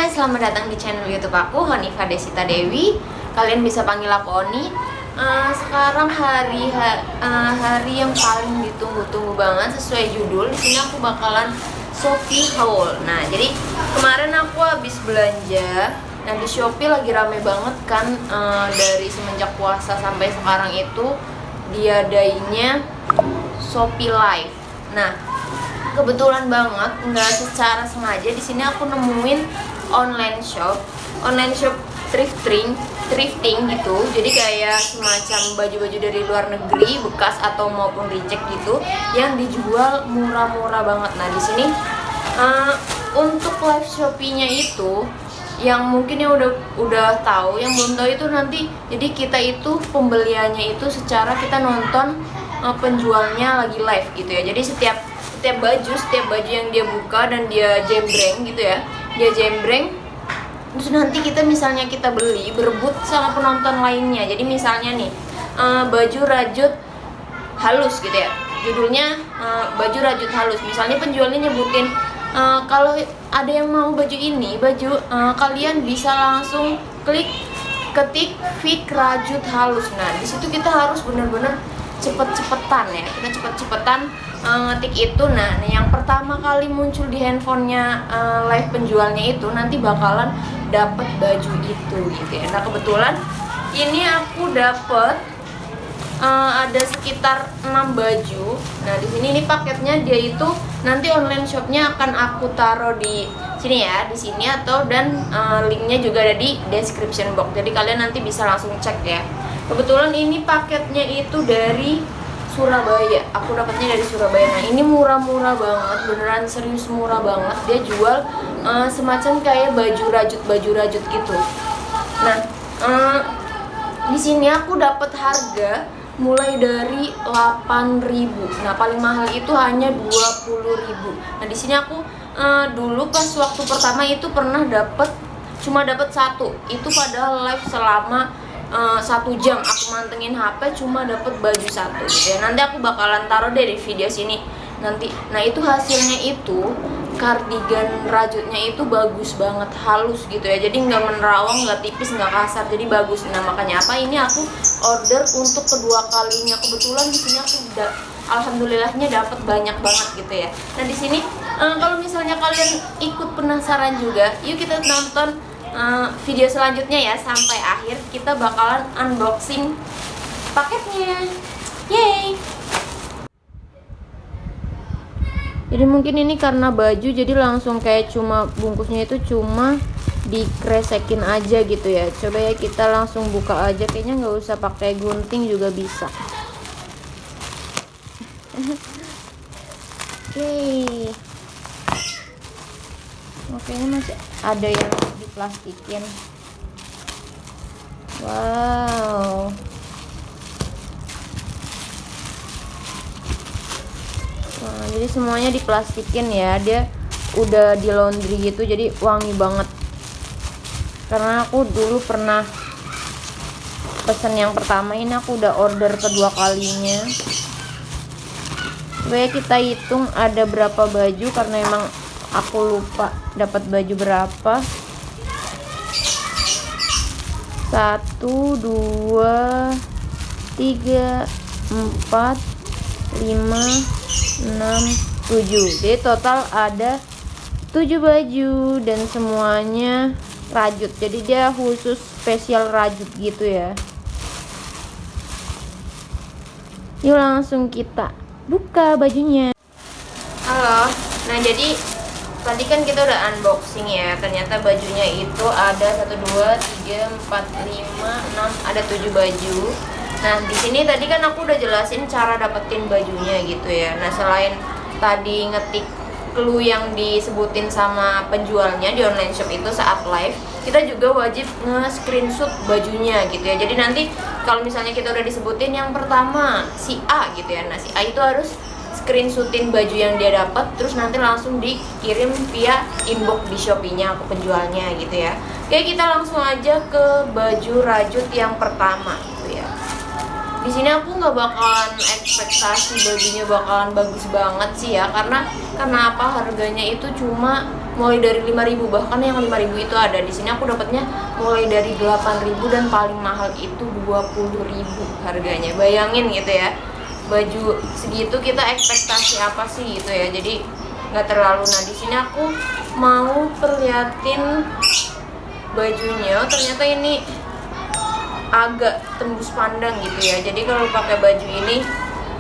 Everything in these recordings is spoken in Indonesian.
Hai, selamat datang di channel YouTube aku, Honifa Desita Dewi. Kalian bisa panggil aku Oni. Sekarang hari yang paling ditunggu-tunggu banget sesuai judul. Di sini aku bakalan Shopee haul. Nah, jadi kemarin aku habis belanja. Nah, di Shopee lagi rame banget kan, dari semenjak puasa sampai sekarang itu diadainnya Shopee Live. Nah, kebetulan banget nggak secara sengaja di sini aku nemuin online shop thrifting gitu. Jadi kayak semacam baju-baju dari luar negeri bekas atau maupun reject gitu yang dijual murah-murah banget. Nah, di sini untuk live Shopee-nya itu yang mungkin yang udah tahu, yang belum tahu itu nanti jadi kita itu pembeliannya itu secara kita nonton penjualnya lagi live gitu ya. Jadi setiap baju yang dia buka dan dia jembreng gitu ya, dia jembreng terus nanti kita misalnya kita beli berebut sama penonton lainnya. Jadi misalnya nih baju rajut halus gitu ya, judulnya baju rajut halus, misalnya penjualnya nyebutin kalau ada yang mau baju ini, kalian bisa langsung ketik fik rajut halus. Nah, di situ kita harus bener-bener cepet-cepetan ya, kita cepet-cepetan ngetik itu. Nah, yang pertama kali muncul di handphonenya live penjualnya itu nanti bakalan dapet baju itu gitu ya. Nah, kebetulan ini aku dapet ada sekitar 6 baju. Nah, di sini ini paketnya dia itu nanti online shopnya akan aku taruh di sini ya, di sini dan linknya juga ada di description box. Jadi kalian nanti bisa langsung cek ya. Kebetulan ini paketnya itu dari Surabaya. Aku dapatnya dari Surabaya. Nah, ini murah-murah banget, beneran serius murah banget. Dia jual semacam kayak baju rajut gitu. Nah, di sini aku dapat harga mulai dari 8.000. Nah, paling mahal itu hanya 20.000. Nah, di sini aku dulu pas waktu pertama itu pernah cuma dapat satu. Itu padahal live selama 1 jam aku mantengin HP cuma dapat baju satu gitu ya. Nanti aku bakalan taruh deh di video sini nanti. Nah, itu hasilnya itu kardigan rajutnya itu bagus banget, halus gitu ya. Jadi nggak menerawang, nggak tipis, nggak kasar, jadi bagus. Nah, makanya ini aku order untuk kedua kalinya. Kebetulan di sini aku alhamdulillahnya dapat banyak banget gitu ya. Nah, di sini kalau misalnya kalian ikut penasaran juga, yuk kita nonton video selanjutnya ya, sampai akhir. Kita bakalan unboxing paketnya. Yeay. Jadi mungkin ini karena baju jadi langsung kayak cuma bungkusnya itu cuma dikresekin aja gitu ya. Coba ya kita langsung buka aja, kayaknya nggak usah pakai gunting juga bisa. Yeay. Oke, ini masih ada yang diplastikin. Wow. Nah, jadi semuanya diplastikin ya. Dia udah di laundry gitu, jadi wangi banget. Karena aku dulu pernah pesen yang pertama, ini aku udah order kedua kalinya. Coba kita hitung ada berapa baju karena emang aku lupa dapat baju berapa. 1, 2, 3, 4, 5, 6, 7. Jadi total ada 7 baju dan semuanya rajut. Jadi dia khusus spesial rajut gitu ya. Yuk langsung kita buka bajunya. Halo. Nah, jadi tadi kan kita udah unboxing ya. Ternyata bajunya itu ada 1, 2, 3, 4, 5, 6, ada 7 baju. Nah, di sini tadi kan aku udah jelasin cara dapetin bajunya gitu ya. Nah, selain tadi ngetik clue yang disebutin sama penjualnya di online shop itu saat live, kita juga wajib nge-screenshot bajunya gitu ya. Jadi nanti kalau misalnya kita udah disebutin yang pertama si A gitu ya. Nah, si A itu harus screenshotin baju yang dia dapat, terus nanti langsung dikirim via inbox di Shopee-nya ke penjualnya gitu ya. Oke, kita langsung aja ke baju rajut yang pertama gitu ya. Di sini aku nggak bakalan ekspektasi bajunya bakalan bagus banget sih ya, karena apa, harganya itu cuma mulai dari 5.000, bahkan yang 5.000 itu ada. Di sini aku dapatnya mulai dari 8.000 dan paling mahal itu 20.000 harganya. Bayangin gitu ya, baju segitu kita ekspektasi apa sih gitu ya. Jadi nggak terlalu. Nah di sini aku mau perlihatin bajunya. Ternyata ini agak tembus pandang gitu ya. Jadi kalau pakai baju ini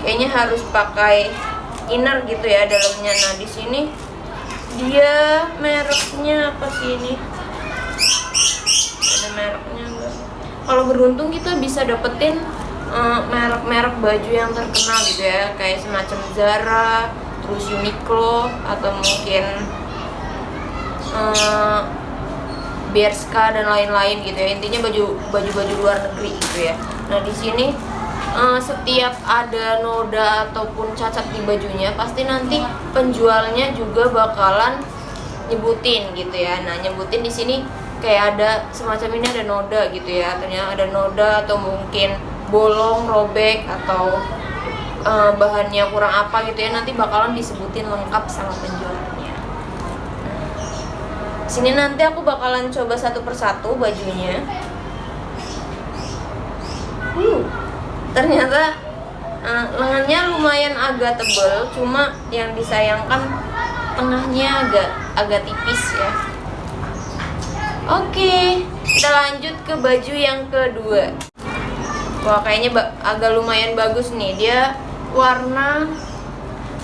kayaknya harus pakai inner gitu ya dalamnya. Nah di sini dia mereknya apa sih ini? Ada mereknya enggak? Kalau beruntung kita bisa dapetin merek-merek baju yang terkenal gitu ya, kayak semacam Zara, terus Uniqlo, atau mungkin Bershka dan lain-lain gitu ya. Intinya baju-baju luar negeri gitu ya. Nah di sini setiap ada noda ataupun cacat di bajunya, pasti nanti penjualnya juga bakalan nyebutin gitu ya. Nah nyebutin di sini kayak ada semacam ini ada noda gitu ya. Ternyata ada noda atau mungkin bolong, robek, atau bahannya kurang apa gitu ya. Nanti bakalan disebutin lengkap sama penjualnya. Sini nanti aku bakalan coba satu persatu bajunya. Ternyata lengannya lumayan agak tebal, cuma yang disayangkan tengahnya agak tipis ya. Oke, kita lanjut ke baju yang kedua. Wah, kayaknya agak lumayan bagus nih. Dia warna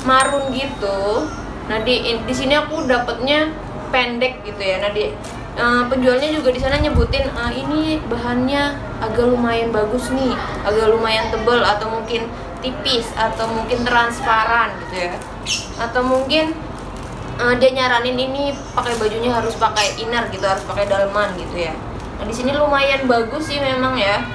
marun gitu. Nah di sini aku dapetnya pendek gitu ya. Nah penjualnya juga di sana nyebutin ini bahannya agak lumayan bagus nih, agak lumayan tebal, atau mungkin tipis, atau mungkin transparan gitu ya, atau mungkin dia nyaranin ini pakai bajunya harus pakai inner gitu, harus pakai daleman gitu ya. Nah di sini lumayan bagus sih memang ya.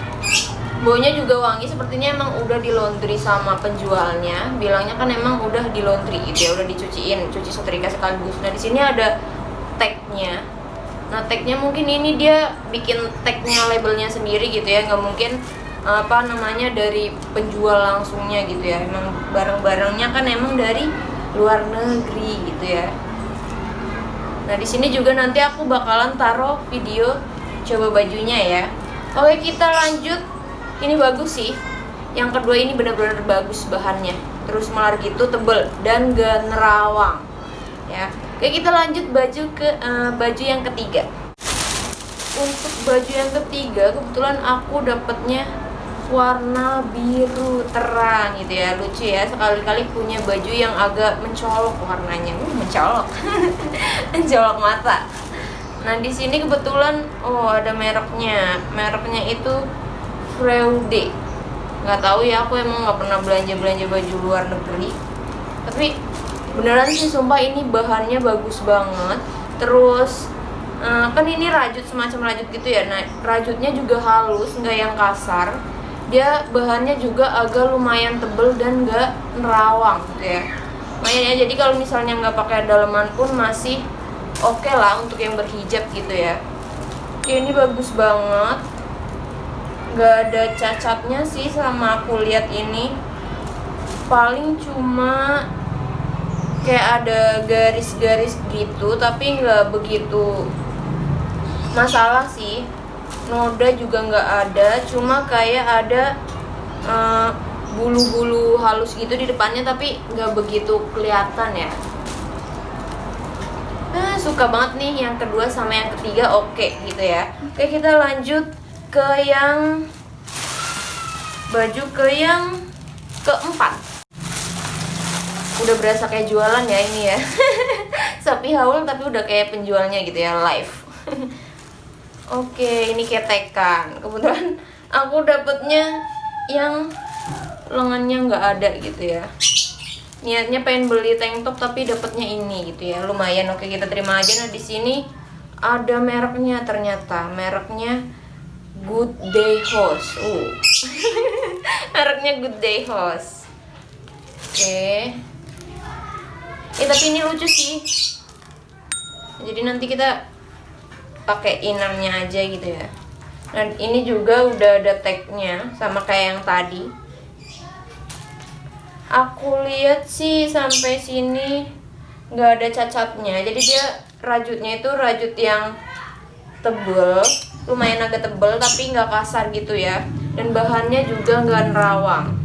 Baunya juga wangi, sepertinya emang udah di laundry sama penjualnya. Bilangnya kan emang udah di laundry gitu ya, udah dicuciin, cuci setrika sekaligus. Nah di sini ada tagnya. Nah tagnya mungkin ini dia bikin tagnya, labelnya sendiri gitu ya, nggak mungkin apa namanya dari penjual langsungnya gitu ya. Emang barang-barangnya kan emang dari luar negeri gitu ya. Nah di sini juga nanti aku bakalan taruh video coba bajunya ya. Oke, kita lanjut. Ini bagus sih. Yang kedua ini benar-benar bagus bahannya. Terus melar gitu, tebel dan gak nerawang. Ya. Oke, kita lanjut baju yang ketiga. Untuk baju yang ketiga kebetulan aku dapetnya warna biru terang gitu ya. Lucu ya, sekali-kali punya baju yang agak mencolok warnanya. Mencolok. Mencolok mata. Nah, di sini kebetulan ada mereknya. Mereknya itu Freude. Nggak tahu ya, aku emang nggak pernah belanja baju luar negeri. Tapi beneran sih sumpah ini bahannya bagus banget. Terus kan ini rajut, semacam rajut gitu ya. Nah rajutnya juga halus, nggak yang kasar. Dia bahannya juga agak lumayan tebel dan nggak nerawang gitu ya. Lumayan ya, jadi kalau misalnya nggak pakai daleman pun masih oke lah untuk yang berhijab gitu ya. Ini bagus banget. Nggak ada cacatnya sih sama aku lihat ini. Paling cuma kayak ada garis-garis gitu, tapi nggak begitu masalah sih. Noda juga nggak ada, cuma kayak ada bulu-bulu halus gitu di depannya, tapi nggak begitu kelihatan ya. Nah, suka banget nih yang kedua sama yang ketiga, oke gitu ya. Oke, kita lanjut ke baju yang keempat. Udah berasa kayak jualan ya ini ya. Sapi haul tapi udah kayak penjualnya gitu ya, live. Oke, ini ketekan. Kebetulan aku dapetnya yang lengannya nggak ada gitu ya. Niatnya pengen beli tank top tapi dapetnya ini gitu ya. Lumayan, oke kita terima aja. Nah di sini ada mereknya ternyata. Mereknya Good Day House. Mereknya Good Day House. Oke. Tapi ini lucu sih. Jadi nanti kita pakai innernya aja gitu ya. Nah ini juga udah ada tagnya sama kayak yang tadi. Aku lihat sih sampai sini nggak ada cacatnya. Jadi dia rajutnya itu rajut yang tebel, lumayan agak tebel tapi nggak kasar gitu ya. Dan bahannya juga nggak nerawang.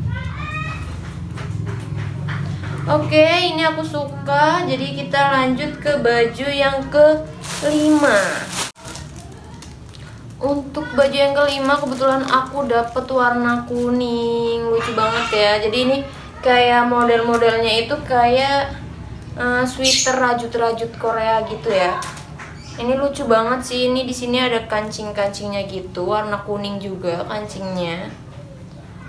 Oke, ini aku suka. Jadi kita lanjut ke baju yang kelima. Untuk baju yang kelima kebetulan aku dapet warna kuning, lucu banget ya. Jadi ini kayak model-modelnya itu kayak sweater rajut-rajut Korea gitu ya. Ini lucu banget sih. Ini di sini ada kancing-kancingnya gitu, warna kuning juga kancingnya.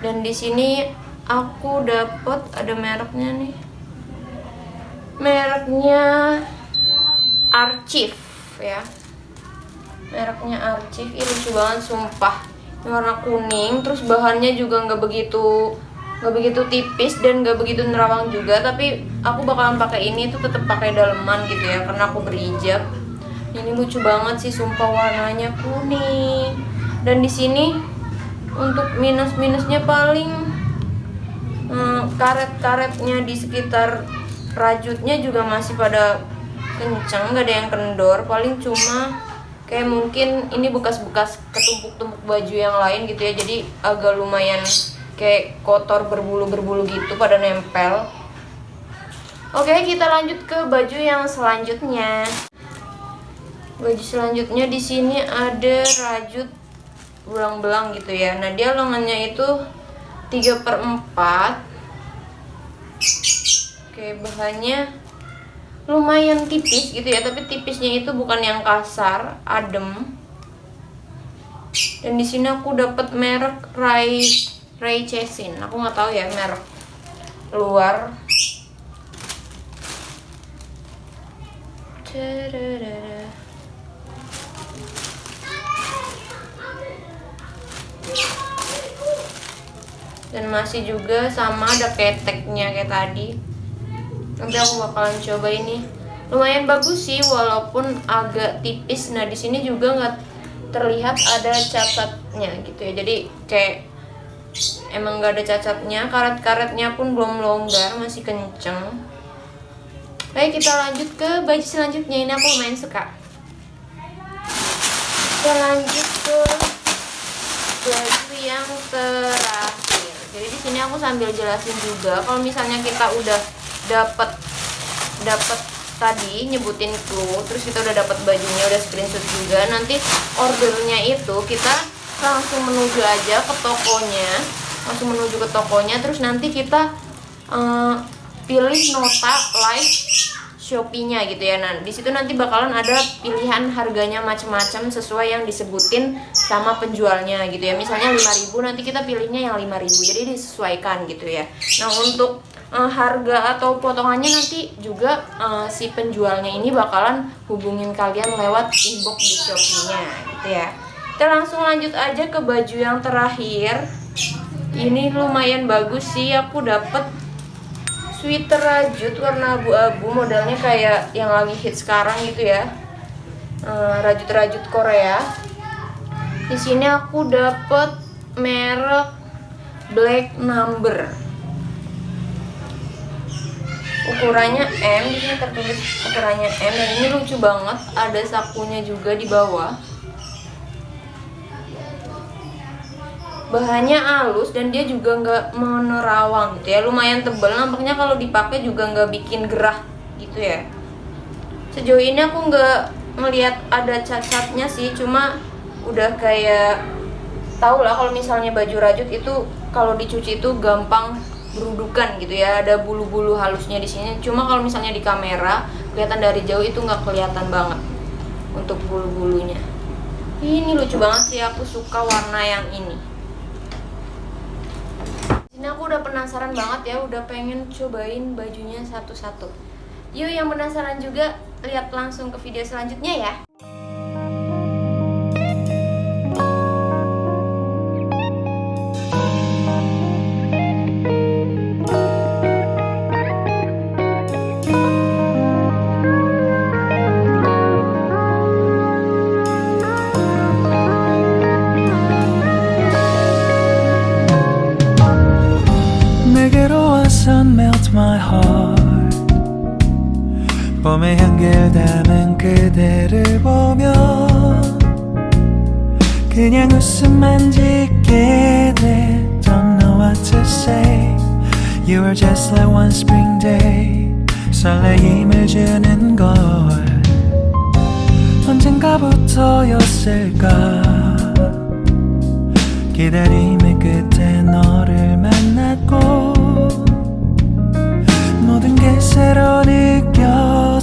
Dan di sini aku dapet ada mereknya nih. Mereknya Archive ya. Mereknya Archive. Ini lucu banget sumpah. Ini warna kuning, terus bahannya juga nggak begitu tipis dan nggak begitu nerawang juga. Tapi aku bakalan pakai ini tuh tetap pakai daleman gitu ya, karena aku berhijab. Ini lucu banget sih sumpah, warnanya kuning. Dan di sini untuk minus-minusnya paling karet-karetnya di sekitar rajutnya juga masih pada kencang, nggak ada yang kendor. Paling cuma kayak mungkin ini bekas-bekas ketumpuk-tumpuk baju yang lain gitu ya, jadi agak lumayan kayak kotor, berbulu-berbulu gitu pada nempel. Oke, kita lanjut ke baju yang selanjutnya. Baju selanjutnya di sini ada rajut belang-belang gitu ya. Nah, dia lengannya itu 3/4. Oke, bahannya lumayan tipis gitu ya, tapi tipisnya itu bukan yang kasar, adem. Dan di sini aku dapat merek Ray Chesin. Aku nggak tahu ya merek luar. Dan masih juga sama, ada keteknya kayak tadi. Nanti aku bakalan coba ini. Lumayan bagus sih walaupun agak tipis. Nah, di sini juga nggak terlihat ada cacatnya gitu ya. Jadi kayak emang nggak ada cacatnya. Karet-karetnya pun belum longgar, masih kenceng. Baik, kita lanjut ke baju selanjutnya. Ini aku lumayan suka. Kita lanjut ke baju yang terakhir. Jadi di sini aku sambil jelasin juga. Kalau misalnya kita udah dapat tadi nyebutin clue, terus kita udah dapat bajunya, udah screenshot juga, nanti ordernya itu kita langsung menuju aja ke tokonya, terus nanti kita pilih nota live Shopee-nya gitu ya. Nah, di situ nanti bakalan ada pilihan harganya macam-macam sesuai yang disebutin sama penjualnya gitu ya. Misalnya 5.000, nanti kita pilihnya yang 5.000. Jadi disesuaikan gitu ya. Nah, untuk harga atau potongannya nanti juga si penjualnya ini bakalan hubungin kalian lewat inbox di Shopee-nya gitu ya. Kita langsung lanjut aja ke baju yang terakhir. Ini lumayan bagus sih, aku dapet sweater rajut warna abu-abu, modelnya kayak yang lagi hit sekarang gitu ya. Rajut-rajut Korea. Di sini aku dapet merek Black Number. Ukurannya M, di sini tertulis ukurannya M, dan ini lucu banget, ada sakunya juga di bawah. Bahannya halus dan dia juga nggak menerawang gitu ya, lumayan tebal, nampaknya kalau dipakai juga nggak bikin gerah gitu ya. Sejauh ini aku nggak melihat ada cacatnya sih, cuma udah kayak tau lah kalau misalnya baju rajut itu kalau dicuci itu gampang berudukan gitu ya, ada bulu-bulu halusnya di sini. Cuma kalau misalnya di kamera kelihatan dari jauh itu nggak kelihatan banget untuk bulu-bulunya. Ini lucu banget sih, aku suka warna yang ini. Ini aku udah penasaran banget ya, udah pengen cobain bajunya satu-satu. Yuk, yang penasaran juga lihat langsung ke video selanjutnya ya. melt my heart 봄의 향기를 담은 그대를 보며 그냥 웃음만 짓게 돼. Don't know what to say. You are just like one spring day. 설레임을 주는 걸 언젠가부터였을까. 기다림의 끝에 너를 만났고 모든 게 새로 느껴져.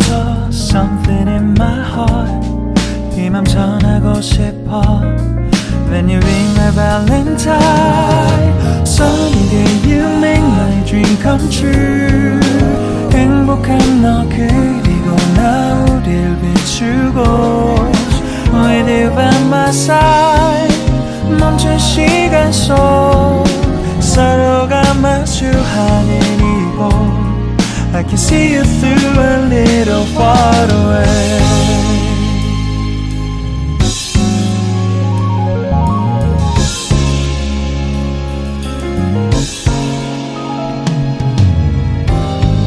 Something in my heart. 이 맘 전하고 싶어. When you ring my valentine. Sunny day you make my dream come true. 행복한 너 그리고 나 우릴 비추고 With you by my side. 멈춘 시간 속 서로가 마주하는 이곳 I can see you through a little far away.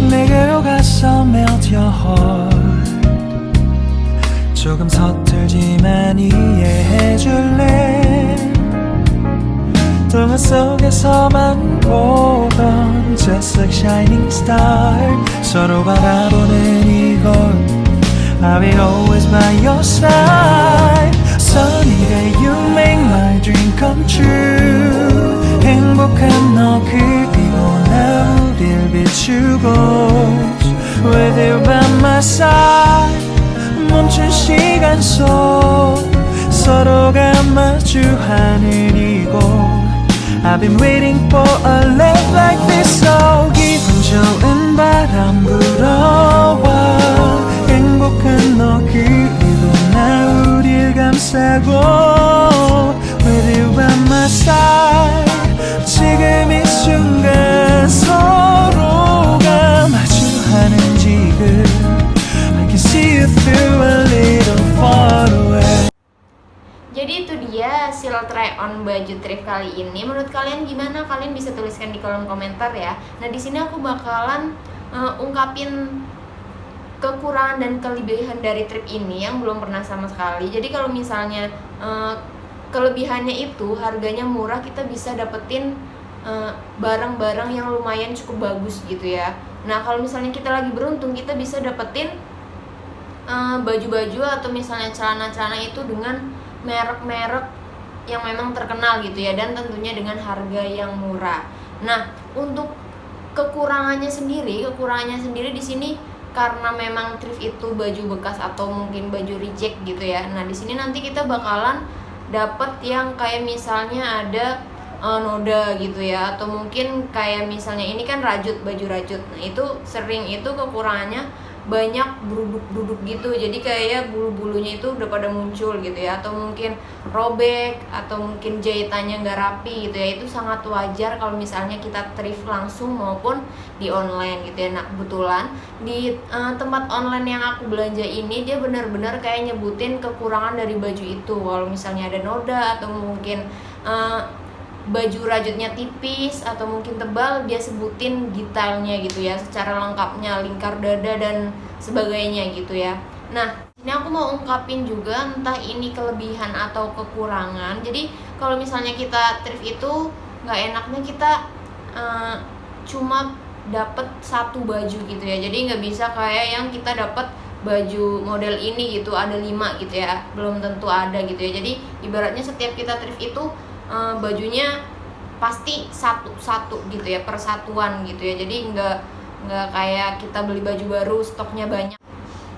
내게로 가서 melt your heart. 조금 서툴지만 이해해줄래. 동화 속에서만 보던 Just like shining star. 서로 바라보는 이곳 I'll be always by your side. Sunny day you make my dream come true. 행복한 너 그리고 나 우릴 비추고 With you by my side. 멈춘 시간 속 서로가 마주하는 이곳 I've been waiting for a love like this. So 기분 좋은 바람 불어와 행복한 너 그리고 나 우릴 감싸고 With you by my side. 지금 이 순간 서로가 마주하는 지금 I can see you through a little far away. Jadi itu dia hasil try on baju thrift kali ini. Menurut kalian gimana? Kalian bisa tuliskan di kolom komentar ya. Nah di sini aku bakalan ungkapin kekurangan dan kelebihan dari thrift ini yang belum pernah sama sekali. Jadi kalau misalnya kelebihannya itu harganya murah, kita bisa dapetin barang-barang yang lumayan cukup bagus gitu ya. Nah kalau misalnya kita lagi beruntung, kita bisa dapetin baju-baju atau misalnya celana-celana itu dengan merek-merek yang memang terkenal gitu ya, dan tentunya dengan harga yang murah. Nah, untuk kekurangannya sendiri di sini karena memang thrift itu baju bekas atau mungkin baju reject gitu ya. Nah, di sini nanti kita bakalan dapet yang kayak misalnya ada noda gitu ya, atau mungkin kayak misalnya ini kan rajut, baju rajut. Nah, itu sering itu kekurangannya banyak beruduk-duduk gitu, jadi kayak bulu-bulunya itu udah pada muncul gitu ya, atau mungkin robek, atau mungkin jahitannya nggak rapi gitu ya. Itu sangat wajar kalau misalnya kita thrift langsung maupun di online gitu ya. Nah kebetulan di tempat online yang aku belanja ini dia benar-benar kayak nyebutin kekurangan dari baju itu. Kalau misalnya ada noda atau mungkin baju rajutnya tipis atau mungkin tebal, dia sebutin detailnya gitu ya, secara lengkapnya, lingkar dada dan sebagainya gitu ya. Nah ini aku mau ungkapin juga, entah ini kelebihan atau kekurangan. Jadi kalau misalnya kita thrift itu nggak enaknya kita cuma dapet satu baju gitu ya. Jadi nggak bisa kayak yang kita dapet baju model ini gitu ada 5 gitu ya, belum tentu ada gitu ya. Jadi ibaratnya setiap kita thrift itu bajunya pasti satu-satu gitu ya, persatuan gitu ya. Jadi nggak kayak kita beli baju baru stoknya banyak.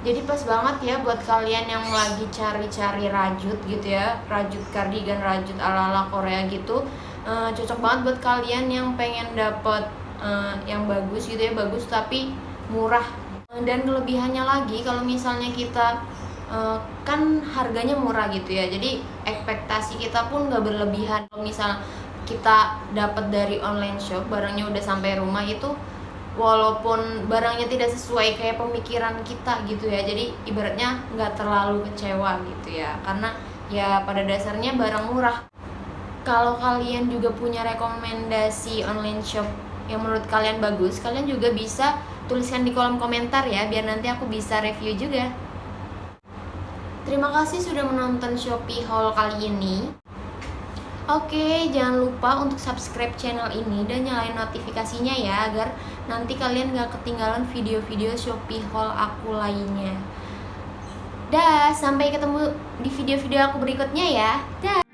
Jadi pas banget ya buat kalian yang lagi cari-cari rajut gitu ya, rajut kardigan, rajut ala-ala Korea gitu. Cocok banget buat kalian yang pengen dapet yang bagus gitu ya, bagus tapi murah. Dan kelebihannya lagi kalau misalnya kita kan harganya murah gitu ya, jadi ekspektasi kita pun nggak berlebihan. Kalau misal kita dapat dari online shop, barangnya udah sampai rumah itu walaupun barangnya tidak sesuai kayak pemikiran kita gitu ya, jadi ibaratnya nggak terlalu kecewa gitu ya, karena ya pada dasarnya barang murah. Kalau kalian juga punya rekomendasi online shop yang menurut kalian bagus, kalian juga bisa tuliskan di kolom komentar ya, biar nanti aku bisa review juga. Terima kasih sudah menonton Shopee haul kali ini. Oke, jangan lupa untuk subscribe channel ini dan nyalain notifikasinya ya, agar nanti kalian gak ketinggalan video-video Shopee haul aku lainnya. Dah, sampai ketemu di video-video aku berikutnya ya. Dah.